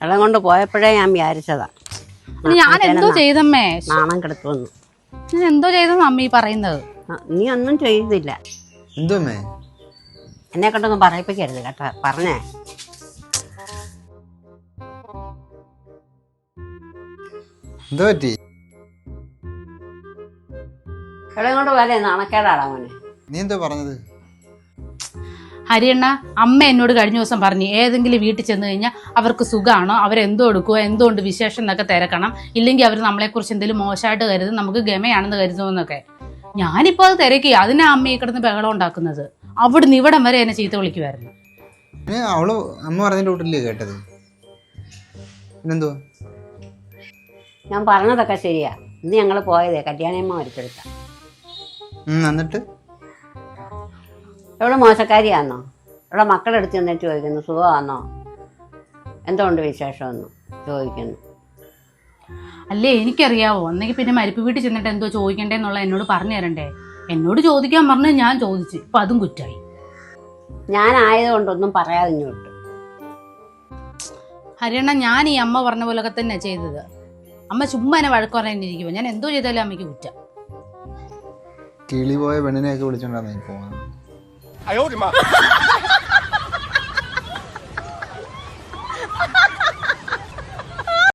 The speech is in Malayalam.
വെള്ളം കൊണ്ട് പോയപ്പോഴേ ഞാൻ വിചാരിച്ചതാ ഞാൻ എന്തോ ചെയ്തമ്മേ? നാണം കിടത്തുവന്നു. ഞാൻ എന്തോ ചെയ്തെന്ന് അമ്മ ഈ പറയുന്നത്? നീ ഒന്നും ചെയ്തില്ല. എന്തോ അമ്മേ? എന്നെ കൊണ്ടൊന്നും പറയിപ്പിക്കരുത് കേട്ടോ. പറഞ്ഞേ എന്തോ പറ്റി? വെള്ളം കൊണ്ട് പോലെ നാണക്കേടാടാ മോനെ. നീ എന്തോ പറഞ്ഞത്? ഹരിയണ്ണ, അമ്മ എന്നോട് കഴിഞ്ഞ ദിവസം പറഞ്ഞു ഏതെങ്കിലും വീട്ടിൽ ചെന്ന് കഴിഞ്ഞാൽ അവർക്ക് സുഖമാണോ, അവരെന്തോ എടുക്കുമോ, എന്തുകൊണ്ട് വിശേഷം എന്നൊക്കെ തിരക്കണം, ഇല്ലെങ്കിൽ അവർ നമ്മളെക്കുറിച്ച് എന്തെങ്കിലും മോശമായിട്ട് കരുതും, നമുക്ക് ഗമയാണെന്ന് കരുതുമെന്നൊക്കെ. ഞാനിപ്പോൾ അത് തിരക്കി. അതിനാ അമ്മ ഈ കിടന്ന് ബഹളം ഉണ്ടാക്കുന്നത്. അവിടുന്ന് ഇവിടം വരെ എന്നെ ചീത്ത വിളിക്കുമായിരുന്നു. അവള് അമ്മ പറഞ്ഞതിന്റെ കൂട്ടില്ലേ കേട്ടത്? പിന്നെന്തോ? ഞാൻ പറഞ്ഞതൊക്കെ ശരിയാ. ഇന്ന് ഞങ്ങൾ പോയതേ കല്യാണിയമ്മ മരിച്ചെടുത്ത. എന്നിട്ട് എവിടെ മോശക്കാരിയാന്നോ? ഇവിടെ മക്കളെടുത്ത് ചെന്നിട്ട് ചോദിക്കുന്നു സുഖമാണോ, എന്തുകൊണ്ട് വിശേഷമെന്ന് ചോദിക്കുന്നു. അല്ലേ, എനിക്കറിയാവോ. ഒന്നെങ്കിൽ പിന്നെ മരിപ്പ് വീട്ടിൽ ചെന്നിട്ട് എന്തോ ചോദിക്കണ്ടേന്നുള്ള എന്നോട് പറഞ്ഞു തരണ്ടേ. എന്നോട് ചോദിക്കാൻ പറഞ്ഞു, ഞാൻ ചോദിച്ചു. ഇപ്പൊ അതും കുറ്റായി. ഞാനായതുകൊണ്ടൊന്നും പറയാതെ ഇങ്ങോട്ട്. ഹരിയണ്ണ, ഞാൻ ഈ അമ്മ പറഞ്ഞ പോലൊക്കെ തന്നെ ചെയ്തത്. അമ്മ ചുമ്മാ എന്നെ വഴക്ക് പറഞ്ഞിരിക്കുമ്പോ ഞാൻ എന്തോ ചെയ്താലും അമ്മയ്ക്ക് കുറ്റം. കിളി പോയ പെണ്ണിനെയൊക്കെ വിളിച്ചോണ്ടാണ് പോവാ.